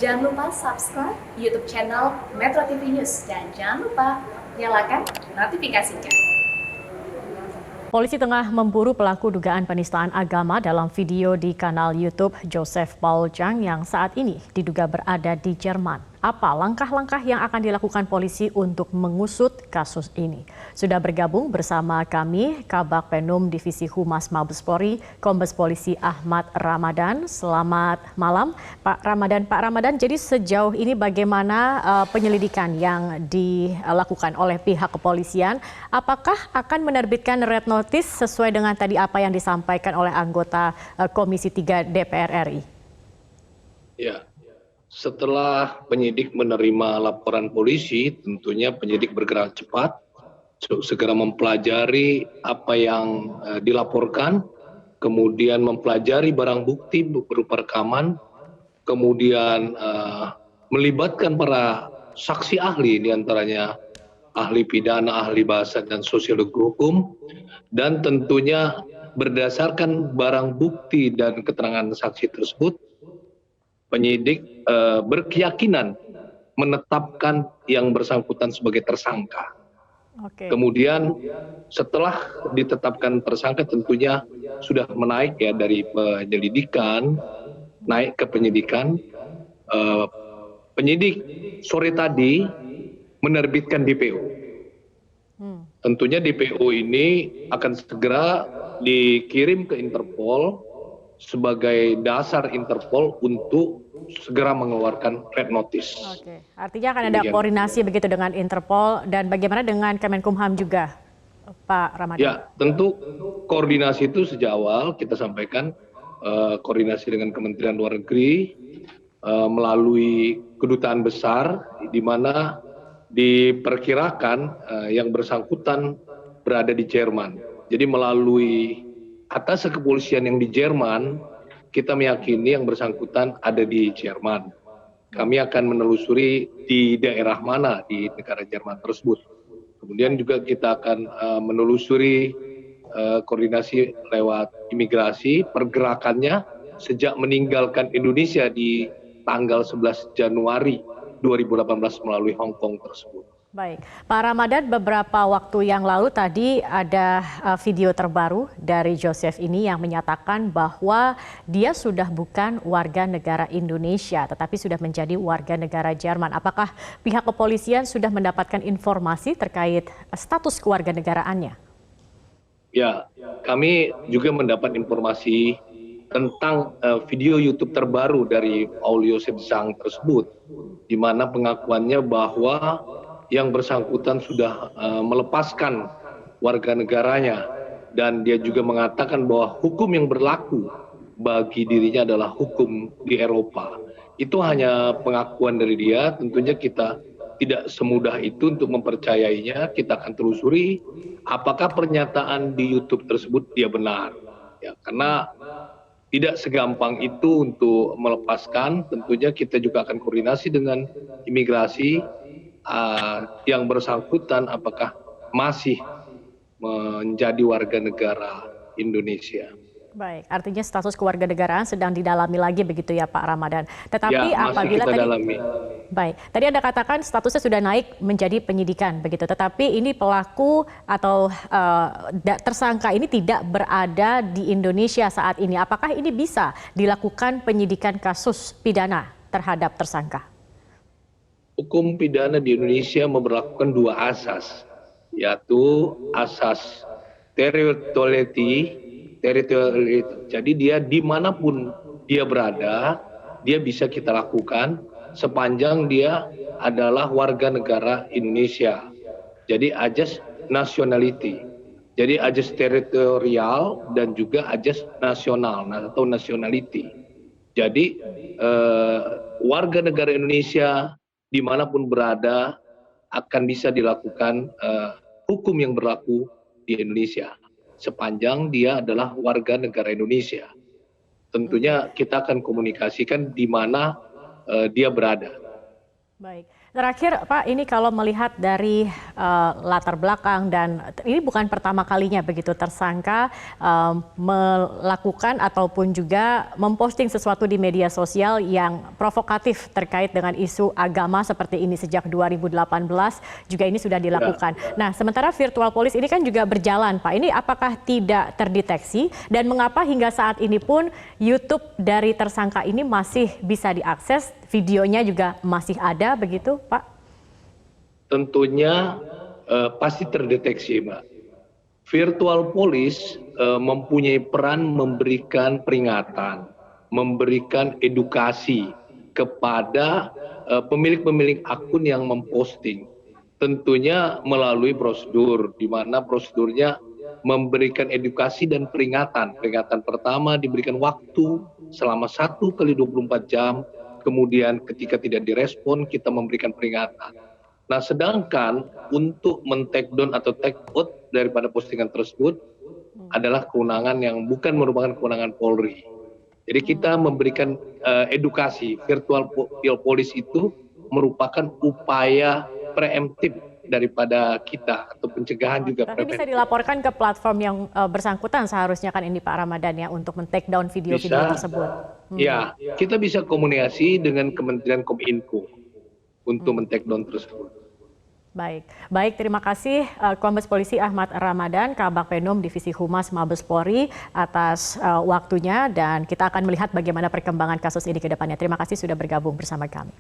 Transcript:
Jangan lupa subscribe YouTube channel Metro TV News dan jangan lupa nyalakan notifikasinya. Polisi tengah memburu pelaku dugaan penistaan agama dalam video di kanal YouTube Joseph Paul Jang yang saat ini diduga berada di Jerman. Apa langkah-langkah yang akan dilakukan polisi untuk mengusut kasus ini? Sudah bergabung bersama kami Kabak Penum Divisi Humas Mabes Polri, Kombes Polisi Ahmad Ramadan. Selamat malam, Pak Ramadan. Pak Ramadan, jadi sejauh ini bagaimana penyelidikan yang dilakukan oleh pihak kepolisian? Apakah akan menerbitkan red notice sesuai dengan tadi apa yang disampaikan oleh anggota Komisi 3 DPR RI? Ya. Setelah penyidik menerima laporan polisi, tentunya penyidik bergerak cepat, segera mempelajari apa yang dilaporkan, kemudian mempelajari barang bukti berupa rekaman, kemudian melibatkan para saksi ahli, diantaranya ahli pidana, ahli bahasa, dan sosiologi hukum, dan tentunya berdasarkan barang bukti dan keterangan saksi tersebut, penyidik berkeyakinan menetapkan yang bersangkutan sebagai tersangka. Oke. Kemudian setelah ditetapkan tersangka tentunya sudah menaik ya dari penyelidikan, naik ke penyidikan. Penyidik sore tadi menerbitkan DPO. Tentunya DPO ini akan segera dikirim ke Interpol sebagai dasar Interpol untuk segera mengeluarkan red notice. Oke, artinya akan ada koordinasi begitu dengan Interpol dan bagaimana dengan Kemenkumham juga, Pak Ramadan? Ya, tentu koordinasi itu sejak awal kita sampaikan koordinasi dengan Kementerian Luar Negeri melalui kedutaan besar di mana diperkirakan yang bersangkutan berada di Jerman. Jadi melalui atas kepolisian yang di Jerman, kita meyakini yang bersangkutan ada di Jerman. Kami akan menelusuri di daerah mana di negara Jerman tersebut. Kemudian juga kita akan menelusuri koordinasi lewat imigrasi, pergerakannya sejak meninggalkan Indonesia di tanggal 11 Januari 2018 melalui Hong Kong tersebut. Baik, Pak Ramadan, beberapa waktu yang lalu tadi ada video terbaru dari Joseph ini yang menyatakan bahwa dia sudah bukan warga negara Indonesia, tetapi sudah menjadi warga negara Jerman. Apakah pihak kepolisian sudah mendapatkan informasi terkait status kewarganegaraannya? Ya, kami juga mendapat informasi tentang video YouTube terbaru dari Paul Joseph Jang tersebut, di mana pengakuannya bahwa yang bersangkutan sudah melepaskan warga negaranya dan dia juga mengatakan bahwa hukum yang berlaku bagi dirinya adalah hukum di Eropa. Itu hanya pengakuan dari dia, tentunya kita tidak semudah itu untuk mempercayainya. Kita akan telusuri apakah pernyataan di YouTube tersebut dia benar. Ya, karena tidak segampang itu untuk melepaskan, tentunya kita juga akan koordinasi dengan imigrasi yang bersangkutan apakah masih menjadi warga negara Indonesia. Baik, artinya status kewarganegaraan sedang didalami lagi begitu ya Pak Ramadan. Tetapi ya, apabila kita tadi dalami. Baik, tadi Anda katakan statusnya sudah naik menjadi penyidikan begitu. Tetapi ini pelaku atau tersangka ini tidak berada di Indonesia saat ini. Apakah ini bisa dilakukan penyidikan kasus pidana terhadap tersangka? Hukum pidana di Indonesia memberlakukan dua asas, yaitu asas territoriality. Jadi dia dimanapun dia berada, dia bisa kita lakukan sepanjang dia adalah warga negara Indonesia. Jadi ajas nationality. Jadi ajas teritorial dan juga ajas nasional atau nationality. Jadi warga negara Indonesia dimanapun berada akan bisa dilakukan hukum yang berlaku di Indonesia sepanjang dia adalah warga negara Indonesia. Tentunya kita akan komunikasikan di mana dia berada. Baik, Terakhir Pak, ini kalau melihat dari latar belakang dan ini bukan pertama kalinya begitu tersangka melakukan ataupun juga memposting sesuatu di media sosial yang provokatif terkait dengan isu agama seperti ini sejak 2018 juga ini sudah dilakukan. Nah, sementara virtual police ini kan juga berjalan Pak. Ini apakah tidak terdeteksi dan mengapa hingga saat ini pun YouTube dari tersangka ini masih bisa diakses? Videonya juga masih ada begitu, Pak? Tentunya pasti terdeteksi, Mbak. Virtual police mempunyai peran memberikan peringatan, memberikan edukasi kepada pemilik-pemilik akun yang memposting. Tentunya melalui prosedur, di mana prosedurnya memberikan edukasi dan peringatan. Peringatan pertama diberikan waktu selama 1x24 jam, kemudian ketika tidak direspon kita memberikan peringatan. Nah, sedangkan untuk men-take down atau take out daripada postingan tersebut adalah kewenangan yang bukan merupakan kewenangan Polri. Jadi kita memberikan edukasi. Virtual police itu merupakan upaya preemptif daripada kita atau pencegahan juga. Tapi bisa dilaporkan ke platform yang bersangkutan seharusnya kan ini Pak Ramadan ya untuk men-take down video-video tersebut. Ya, kita bisa komunikasi dengan Kementerian Kominfo untuk men-take down tersebut. Baik, terima kasih Kombes Polisi Ahmad Ramadan, Kabag Penum Divisi Humas Mabes Polri atas waktunya dan kita akan melihat bagaimana perkembangan kasus ini ke depannya. Terima kasih sudah bergabung bersama kami.